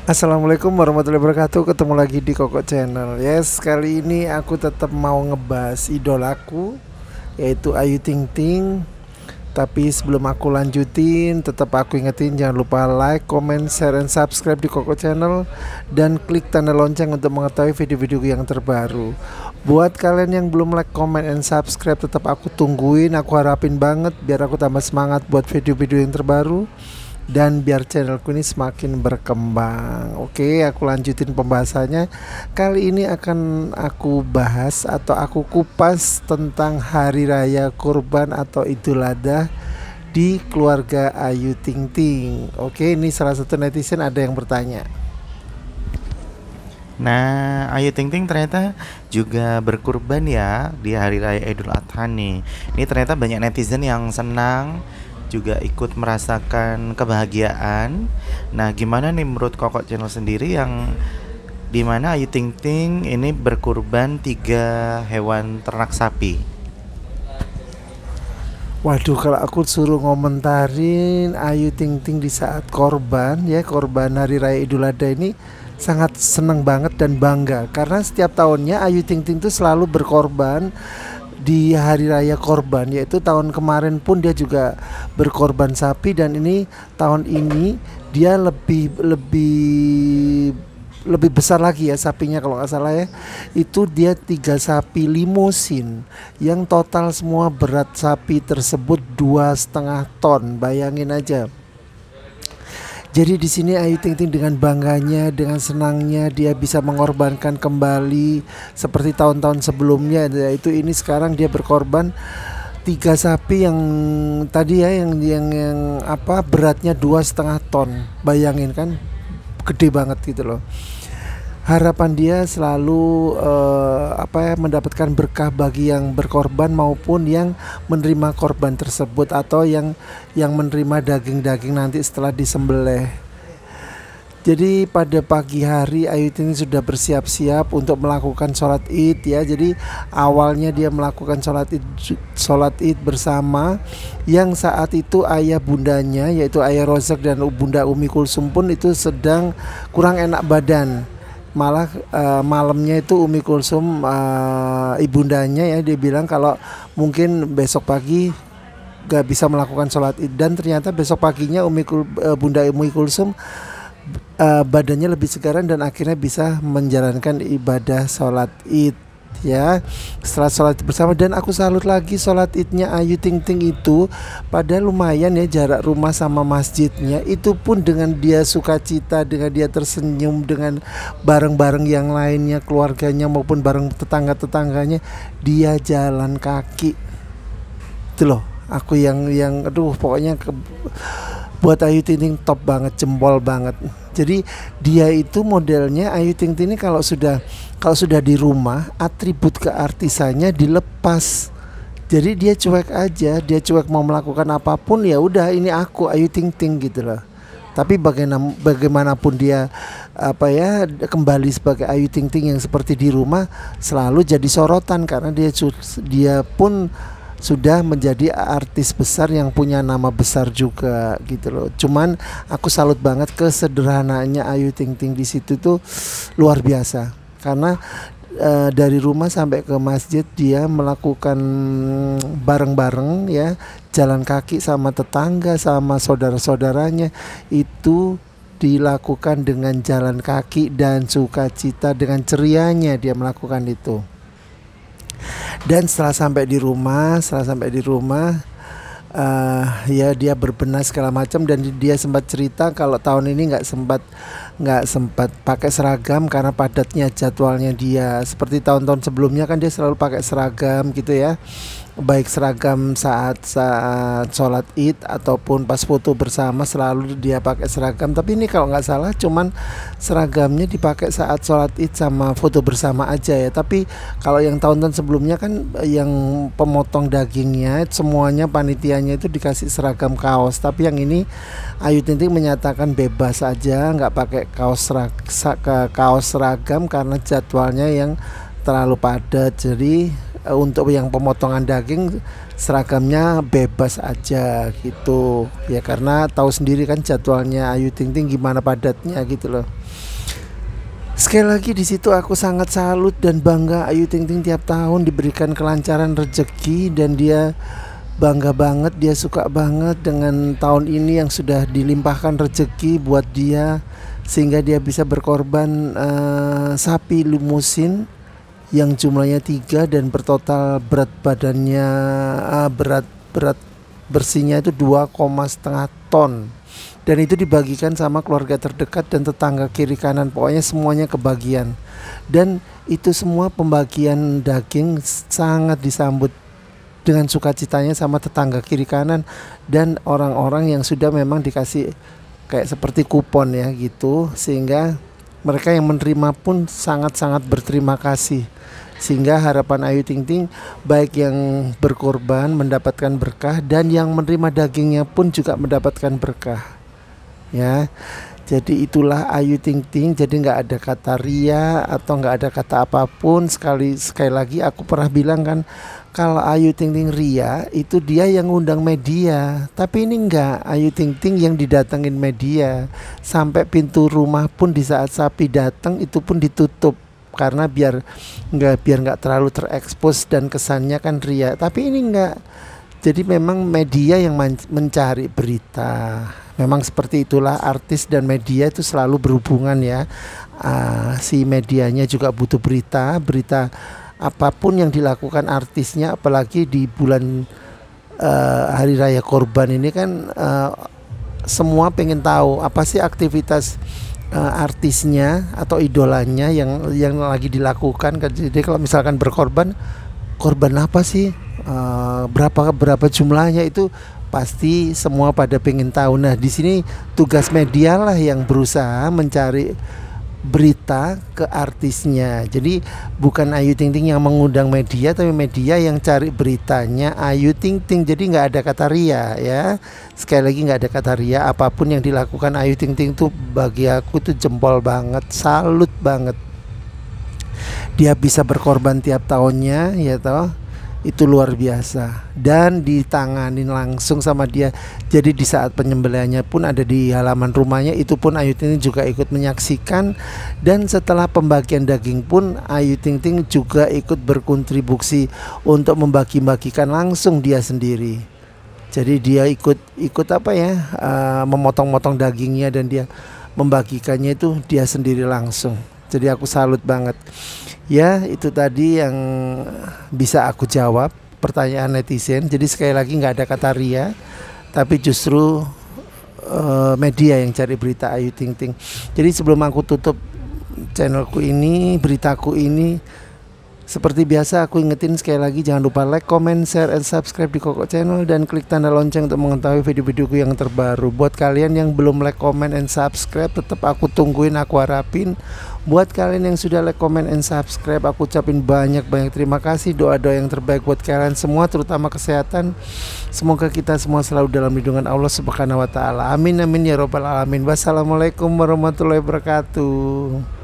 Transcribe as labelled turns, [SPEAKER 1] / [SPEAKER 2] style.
[SPEAKER 1] Assalamualaikum warahmatullahi wabarakatuh. Ketemu lagi di Koko Channel. Yes, kali ini aku tetap mau ngebahas idolaku, yaitu Ayu Ting Ting. Tapi sebelum aku lanjutin, tetap aku ingetin jangan lupa like, comment, share, and subscribe di Koko Channel, dan klik tanda lonceng untuk mengetahui video-video yang terbaru. Buat kalian yang belum like, comment, and subscribe, tetap aku tungguin. Aku harapin banget biar aku tambah semangat buat video-video yang terbaru dan biar channelku ini semakin berkembang. Oke, aku lanjutin pembahasannya. Kali ini akan aku bahas atau aku kupas tentang Hari Raya Kurban atau Idul Adha di keluarga Ayu Ting Ting. Oke, ini salah satu netizen ada yang bertanya.
[SPEAKER 2] Nah, Ayu Ting Ting ternyata juga berkurban ya di Hari Raya Idul Adha nih. Ini ternyata banyak netizen yang senang, juga ikut merasakan kebahagiaan. Nah, gimana nih menurut Koko Channel sendiri yang dimana Ayu Ting Ting ini berkurban 3 hewan ternak sapi?
[SPEAKER 1] Waduh, kalau aku suruh ngomentarin Ayu Ting Ting di saat korban Hari Raya Idul Adha ini, sangat seneng banget dan bangga karena setiap tahunnya Ayu Ting Ting tuh selalu berkorban di hari raya korban, yaitu tahun kemarin pun dia juga berkorban sapi, dan ini tahun ini dia lebih besar lagi ya sapinya, kalau nggak salah ya, itu dia 3 sapi limusin yang total semua berat sapi tersebut 2,5 ton. Bayangin aja. Jadi di sini Ayu Ting Ting dengan bangganya, dengan senangnya dia bisa mengorbankan kembali seperti tahun-tahun sebelumnya, yaitu ini sekarang dia berkorban 3 sapi yang tadi ya, yang apa, beratnya 2,5 ton. Bayangin kan, gede banget gitu loh. Harapan dia selalu mendapatkan berkah bagi yang berkorban maupun yang menerima korban tersebut, atau yang menerima daging-daging nanti setelah disembelih. Jadi pada pagi hari Ayu Ting Ting sudah bersiap-siap untuk melakukan sholat id ya. Jadi awalnya dia melakukan sholat id bersama, yang saat itu ayah bundanya yaitu Ayah Rozak dan Bunda Umi Kulsum pun itu sedang kurang enak badan. Malah malamnya itu Umi Kulsum, ibundanya ya, dia bilang kalau mungkin besok pagi gak bisa melakukan sholat id, dan ternyata besok paginya Bunda Umi Kulsum badannya lebih segaran dan akhirnya bisa menjalankan ibadah sholat id ya, setelah sholat bersama. Dan aku salut lagi sholat idnya Ayu Ting Ting itu pada lumayan ya, jarak rumah sama masjidnya itu pun dengan dia sukacita, dengan dia tersenyum dengan bareng-bareng yang lainnya, keluarganya maupun bareng tetangga-tetangganya, dia jalan kaki itu loh. Aku yang aduh, pokoknya buat Ayu Ting Ting top banget, jempol banget. Jadi dia itu modelnya Ayu Ting Ting ini kalau sudah di rumah, atribut keartisannya dilepas. Jadi dia cuek aja, dia cuek mau melakukan apapun, ya udah, ini aku Ayu Ting Ting gitu loh. Tapi bagaimanapun dia kembali sebagai Ayu Ting Ting yang seperti di rumah selalu jadi sorotan, karena dia pun sudah menjadi artis besar yang punya nama besar juga gitu loh. Cuman aku salut banget kesederhanaannya Ayu Ting Ting di situ tuh luar biasa, karena dari rumah sampai ke masjid dia melakukan bareng-bareng ya, jalan kaki sama tetangga sama saudara-saudaranya, itu dilakukan dengan jalan kaki dan sukacita, dengan cerianya dia melakukan itu. Dan setelah sampai di rumah ya dia berbenah segala macam, dan dia sempat cerita kalau tahun ini nggak sempat pakai seragam karena padatnya jadwalnya dia. Seperti tahun-tahun sebelumnya kan dia selalu pakai seragam gitu ya, baik seragam saat sholat id ataupun pas foto bersama selalu dia pakai seragam. Tapi ini kalau nggak salah cuman seragamnya dipakai saat sholat id sama foto bersama aja ya. Tapi kalau yang tahun-tahun sebelumnya kan yang pemotong dagingnya semuanya panitianya itu dikasih seragam kaos. Tapi yang ini Ayu Ting Ting menyatakan bebas aja, nggak pakai kaos seragam karena jadwalnya yang terlalu padat. Jadi untuk yang pemotongan daging seragamnya bebas aja gitu ya, karena tahu sendiri kan jadwalnya Ayu Ting Ting gimana padatnya gitu loh. Sekali lagi di situ aku sangat salut dan bangga. Ayu Ting Ting tiap tahun diberikan kelancaran rezeki dan dia bangga banget, dia suka banget dengan tahun ini yang sudah dilimpahkan rezeki buat dia sehingga dia bisa berkorban sapi limusin yang jumlahnya 3 dan bertotal berat badannya berat berat bersihnya itu 2,5 ton. Dan itu dibagikan sama keluarga terdekat dan tetangga kiri kanan, pokoknya semuanya kebagian. Dan itu semua pembagian daging sangat disambut dengan sukacitanya sama tetangga kiri kanan dan orang-orang yang sudah memang dikasih kayak seperti kupon ya gitu, sehingga mereka yang menerima pun sangat-sangat berterima kasih. Sehingga harapan Ayu Ting Ting baik yang berkorban mendapatkan berkah dan yang menerima dagingnya pun juga mendapatkan berkah. Ya, jadi itulah Ayu Ting Ting. Jadi nggak ada kata ria atau nggak ada kata apapun. Sekali lagi aku pernah bilang kan, kalau Ayu Ting Ting ria itu dia yang ngundang media, tapi ini enggak, Ayu Ting Ting yang didatengin media. Sampai pintu rumah pun di saat sapi datang itu pun ditutup karena biar nggak terlalu terekspos dan kesannya kan ria. Tapi ini enggak. Jadi memang media yang mencari berita. Memang seperti itulah, artis dan media itu selalu berhubungan ya. Si medianya juga butuh berita apapun yang dilakukan artisnya, apalagi di bulan Hari Raya Kurban ini kan semua pengen tahu apa sih aktivitas artisnya atau idolanya yang lagi dilakukan. Jadi kalau misalkan berkorban, korban apa sih? Berapa jumlahnya, itu pasti semua pada pengen tahu. Nah, di sini tugas media lah yang berusaha mencari berita ke artisnya. Jadi bukan Ayu Ting Ting yang mengundang media, tapi media yang cari beritanya Ayu Ting Ting. Jadi nggak ada kata ria ya. Sekali lagi nggak ada kata ria. Apapun yang dilakukan Ayu Ting Ting tuh bagi aku tuh jempol banget, salut banget. Dia bisa berkorban tiap tahunnya ya toh. Itu luar biasa dan ditanganin langsung sama dia. Jadi di saat penyembelihannya pun ada di halaman rumahnya, itu pun Ayu Ting Ting juga ikut menyaksikan. Dan setelah pembagian daging pun Ayu Ting Ting juga ikut berkontribusi untuk membagi-bagikan langsung dia sendiri. Jadi dia ikut apa ya, memotong-motong dagingnya dan dia membagikannya itu dia sendiri langsung. Jadi aku salut banget. Ya, itu tadi yang bisa aku jawab pertanyaan netizen. Jadi sekali lagi nggak ada kata ria, tapi justru media yang cari berita Ayu Ting Ting. Jadi sebelum aku tutup channelku ini, beritaku ini, seperti biasa aku ingetin sekali lagi, jangan lupa like, comment, share, and subscribe di Koko Channel dan klik tanda lonceng untuk mengetahui video-videoku yang terbaru. Buat kalian yang belum like, comment, and subscribe, tetap aku tungguin, aku harapin. Buat kalian yang sudah like, comment, and subscribe, aku ucapin banyak-banyak terima kasih. Doa-doa yang terbaik buat kalian semua, terutama kesehatan. Semoga kita semua selalu dalam lindungan Allah Subhanahu wa Ta'ala. Amin amin ya robbal alamin. Wassalamualaikum warahmatullahi wabarakatuh.